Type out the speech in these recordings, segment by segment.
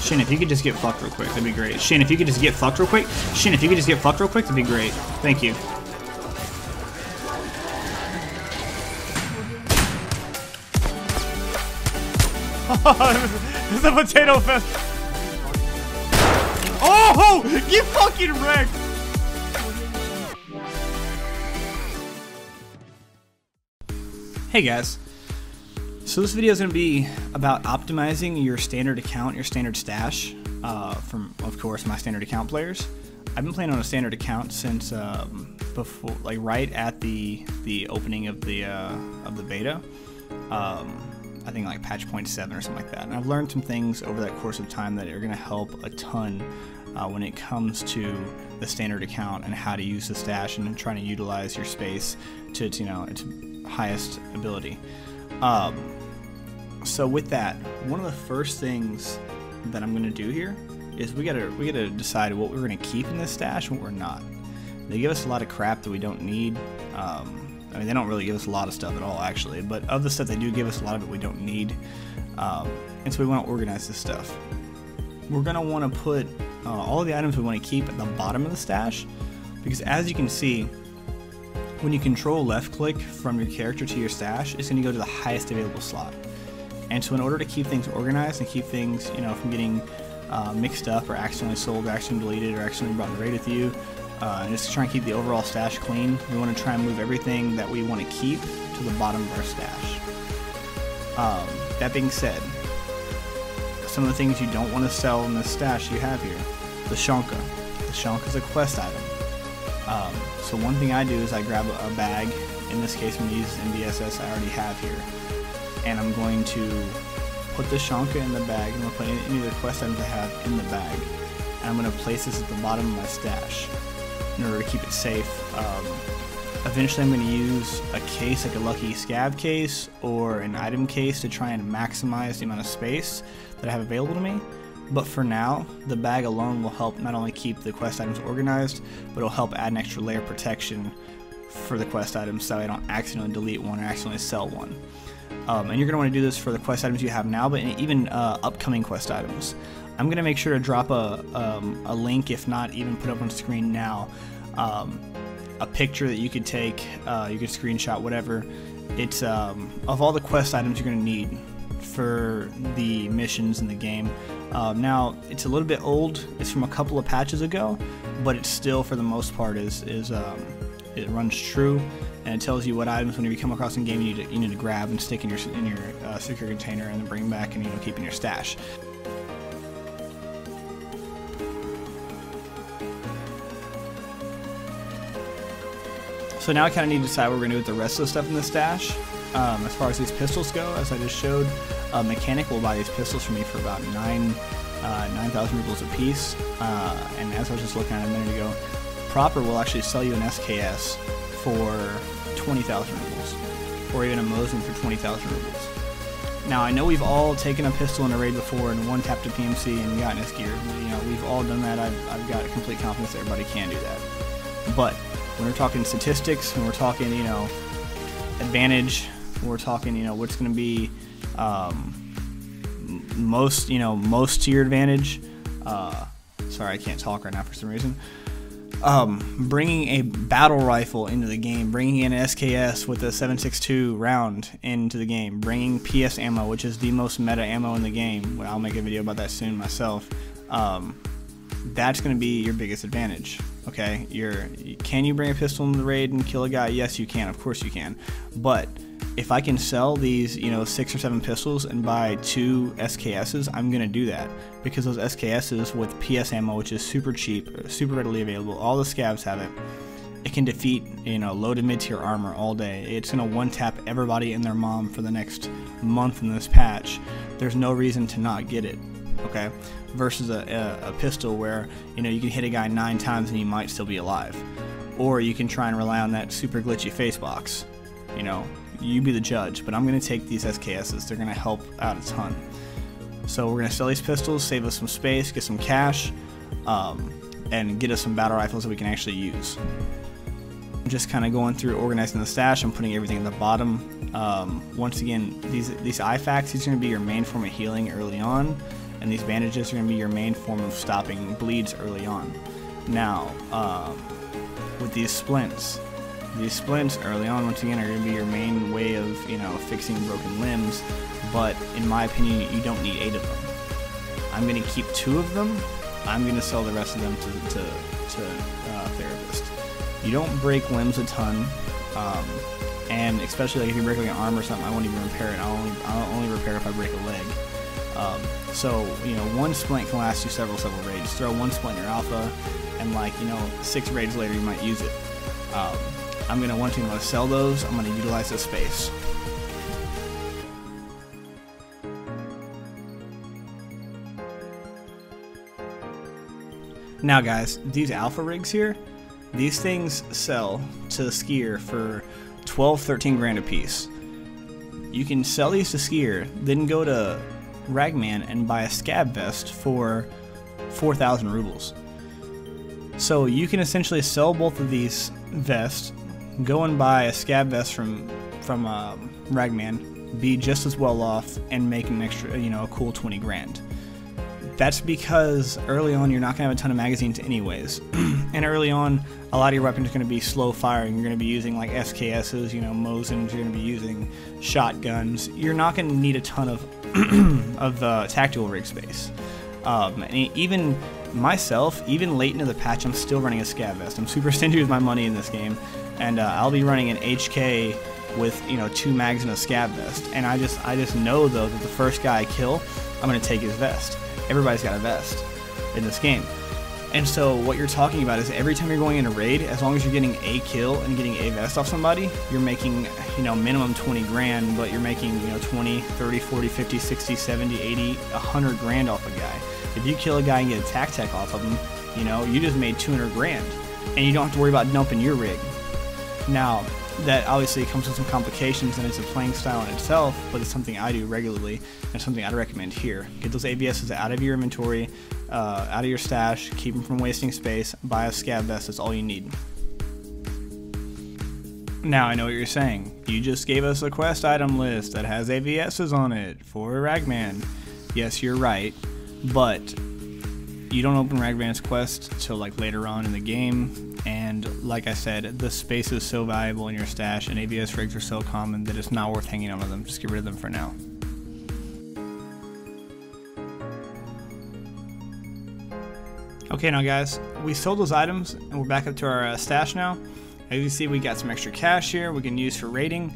Shin, if you could just get fucked real quick, that'd be great. Shin, if you could just get fucked real quick. Shin, if you could just get fucked real quick, that'd be great. Thank you. This is a potato fest. Oh, get fucking wrecked. Hey guys. So this video is going to be about optimizing your standard account, your standard stash, from, of course, my standard account players. I've been playing on a standard account since before, like right at the opening of the beta. I think like patch 0.7 or something like that. And I've learned some things over that course of time that are going to help a ton when it comes to the standard account and how to use the stash and trying to utilize your space to its, you know, its highest ability. So with that, one of the first things that I'm going to do here is we gotta decide what we're going to keep in this stash and what we're not. They give us a lot of crap that we don't need. I mean, they don't really give us a lot of stuff at all, actually, but of the stuff they do give us, a lot of it we don't need. And so we want to organize this stuff. We're going to want to put all of the items we want to keep at the bottom of the stash, because as you can see, when you control left click from your character to your stash, it's going to go to the highest available slot. And so in order to keep things organized and keep things, you know, from getting mixed up or accidentally sold or accidentally deleted or accidentally brought to raid with you, and just try and keep the overall stash clean, we want to try and move everything that we want to keep to the bottom of our stash. That being said, some of the things you don't want to sell in this stash you have here. The Shonka. The Shonka is a quest item. So one thing I do is I grab a bag. In this case, I'm going to use MBSS I already have here. And I'm going to put the Shonka in the bag. I'm going to put any of the quest items I have in the bag. And I'm going to place this at the bottom of my stash in order to keep it safe. Eventually I'm going to use a case, like a lucky scab case or an item case, to try and maximize the amount of space that I have available to me. But for now, the bag alone will help not only keep the quest items organized, but it'll help add an extra layer of protection for the quest items so I don't accidentally delete one or accidentally sell one. And you're going to want to do this for the quest items you have now, but even upcoming quest items. I'm going to make sure to drop a link, if not even put up on screen now, a picture that you could take, you could screenshot, whatever. It's of all the quest items you're going to need for the missions in the game. Now, it's a little bit old. It's from a couple of patches ago, but it's still, for the most part, it runs true, and it tells you what items, whenever you come across in game, you need to grab and stick in your secure container and then bring back and, you know, keep in your stash. So now I kind of need to decide what we're going to do with the rest of the stuff in the stash. As far as these pistols go, as I just showed, Mechanic will buy these pistols for me for about 9,000 rubles a piece. And as I was just looking at it a minute ago, Proper will actually sell you an SKS for 20,000 rubles, or even a Mosin for 20,000 rubles. Now, I know we've all taken a pistol in a raid before and one-tapped a PMC and gotten his gear. You know, we've all done that. I've got complete confidence that everybody can do that. But when we're talking statistics, when we're talking, you know, advantage, when we're talking, you know, what's going to be most to your advantage. Sorry, I can't talk right now for some reason. Bringing a battle rifle into the game, bringing in an SKS with a 7.62 round into the game, bringing PS ammo, which is the most meta ammo in the game. I'll make a video about that soon myself. That's going to be your biggest advantage. Okay, can you bring a pistol into the raid and kill a guy? Yes, you can. Of course you can. But if I can sell these, you know, 6 or 7 pistols and buy 2 SKSs, I'm gonna do that, because those SKSs with PS ammo, which is super cheap, super readily available, all the scabs have it. It can defeat, you know, low to mid tier armor all day. It's gonna one-tap everybody and their mom for the next month in this patch. There's no reason to not get it. Okay, versus a pistol where, you know, you can hit a guy 9 times and he might still be alive, or you can try and rely on that super glitchy face box. You know, you be the judge, but I'm going to take these SKSs. They're going to help out a ton. So we're going to sell these pistols, save us some space, get some cash, and get us some battle rifles that we can actually use. I'm just kind of going through organizing the stash. I'm putting everything at the bottom. Once again, these IFAKs, these are going to be your main form of healing early on, and these bandages are going to be your main form of stopping bleeds early on. Now, with these splints early on, once again, are going to be your main way of, fixing broken limbs, but in my opinion, you don't need 8 of them. I'm going to keep 2 of them. I'm going to sell the rest of them to therapist. You don't break limbs a ton, and especially like if you break like an arm or something, I won't even repair it. I'll only repair if I break a leg. So 1 splint can last you several raids. Throw 1 splint in your alpha, and 6 raids later you might use it. I'm gonna sell those. I'm gonna utilize this space. Now guys, these alpha rigs here, these things sell to Skier for 12-13 grand a piece. You can sell these to Skier, then go to Ragman and buy a scab vest for 4,000 rubles. So you can essentially sell both of these vests, go and buy a scab vest from Ragman, be just as well off, and make an extra, a cool 20 grand. That's because early on you're not going to have a ton of magazines anyways. And early on, a lot of your weapons are going to be slow firing. You're going to be using like SKSs, Mosins, you're going to be using shotguns. You're not going to need a ton of tactical rig space. And even myself, even late into the patch, I'm still running a scab vest. I'm super stingy with my money in this game, and I'll be running an HK with 2 mags and a scab vest. And I just know though that the first guy I kill, I'm going to take his vest. Everybody's got a vest in this game. And so what you're talking about is every time you're going in a raid, as long as you're getting a kill and getting a vest off somebody, you're making, minimum 20 grand, but you're making, 20, 30, 40, 50, 60, 70, 80, 100 grand off a guy. If you kill a guy and get a tech off of him, you just made 200 grand, and you don't have to worry about dumping your rig. Now, that obviously comes with some complications, and it's a playing style in itself, but it's something I do regularly, and something I'd recommend here. Get those AVSs out of your inventory, out of your stash, keep them from wasting space, buy a scab vest, that's all you need. Now, I know what you're saying. You just gave us a quest item list that has AVSs on it for Ragman. Yes, you're right, but you don't open Ragman's quest till later on in the game. And like I said, the space is so valuable in your stash, and AVS rigs are so common that it's not worth hanging on to them. Just get rid of them for now. Okay, now guys, we sold those items, and we're back up to our stash now. As you see, we got some extra cash here we can use for raiding.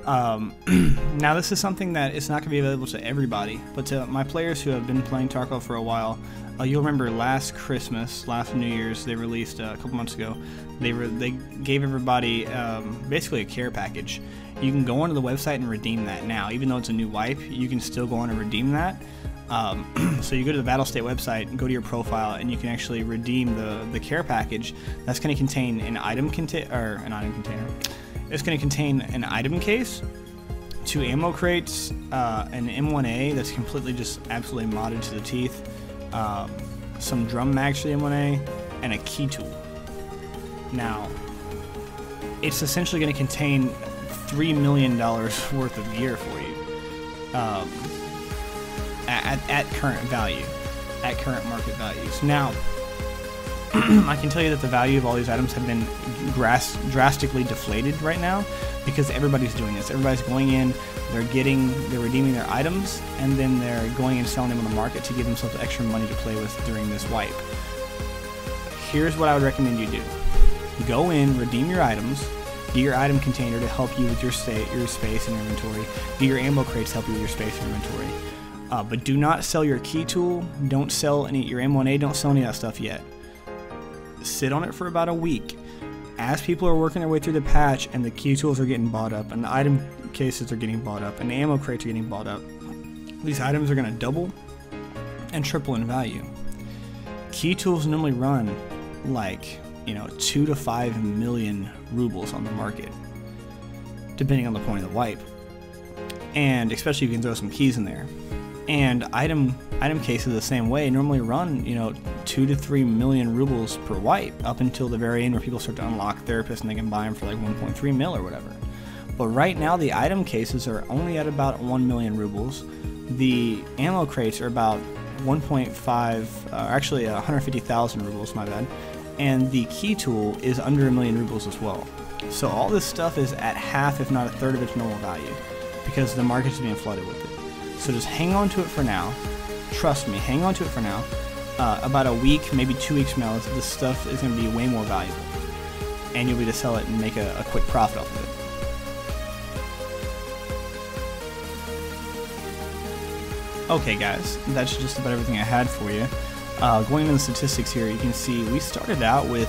Now this is something that it's not going to be available to everybody, but to my players who have been playing Tarkov for a while, you'll remember last Christmas, last New Year's, they released a couple months ago, they gave everybody basically a care package. You can go onto the website and redeem that now. Even though it's a new wipe, you can still go on and redeem that. So you go to the Battle State website and go to your profile, and you can actually redeem the care package. That's going to contain an item container. It's going to contain an item case, 2 ammo crates, an M1A that's completely just absolutely modded to the teeth, some drum mags for the M1A, and a key tool. Now, it's essentially going to contain $3 million worth of gear for you at current value, at current market values. Now, I can tell you that the value of all these items have been drastically deflated right now because everybody's doing this. Everybody's going in, they're redeeming their items, and then they're going and selling them on the market to give themselves extra money to play with during this wipe. Here's what I would recommend you do. Go in, redeem your items, get your item container to help you with your space and your inventory, get your ammo crates to help you with your space and inventory. But do not sell your key tool, don't sell your M1A, don't sell any of that stuff yet. Sit on it for about a week. As people are working their way through the patch and the key tools are getting bought up and the item cases are getting bought up and the ammo crates are getting bought up, these items are going to double and triple in value. Key tools normally run 2 to 5 million rubles on the market, depending on the point of the wipe. And especially if you can throw some keys in there. And item cases the same way normally run 2 to 3 million rubles per wipe up until the very end where people start to unlock therapists and they can buy them for 1.3 mil or whatever. But right now the item cases are only at about 1 million rubles. The ammo crates are about 150,000 rubles, my bad. And the key tool is under 1 million rubles as well. So all this stuff is at half, if not a third of its normal value, because the market's being flooded with it. So just hang on to it for now. Trust me, hang on to it for now. About a week, maybe 2 weeks from now, this stuff is going to be way more valuable. And you'll be able to sell it and make a quick profit off of it. Okay guys, that's just about everything I had for you. Going into the statistics here, you can see we started out with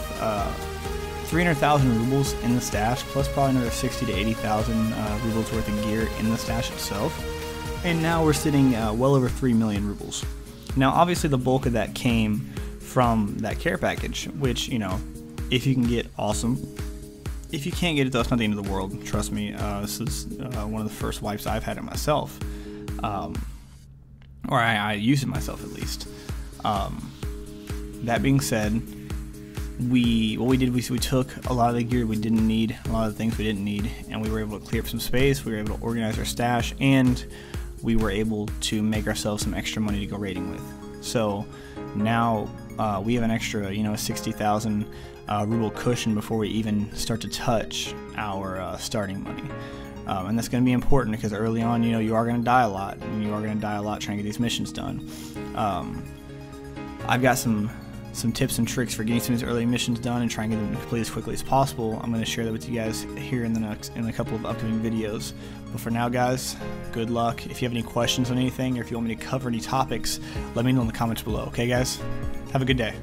300,000 rubles in the stash, plus probably another 60 to 80,000 rubles worth of gear in the stash itself. And now we're sitting well over 3 million rubles. Now obviously the bulk of that came from that care package, which, you know, if you can get, awesome. If you can't get it, that's not the end of the world. Trust me, this is one of the first wipes I've had it myself. Or I use it myself at least. That being said, what we did was we took a lot of the gear we didn't need, a lot of the things we didn't need, and we were able to clear up some space, we were able to organize our stash, and we were able to make ourselves some extra money to go raiding with. So now we have an extra, you know, 60,000 ruble cushion before we even start to touch our starting money. And that's going to be important because early on, you know, you are going to die a lot, and you are going to die a lot trying to get these missions done. I've got some tips and tricks for getting some of these early missions done and trying to get them complete as quickly as possible. I'm going to share that with you guys here in a couple of upcoming videos. But for now, guys, good luck. If you have any questions on anything, or if you want me to cover any topics, let me know in the comments below. Okay, guys? Have a good day.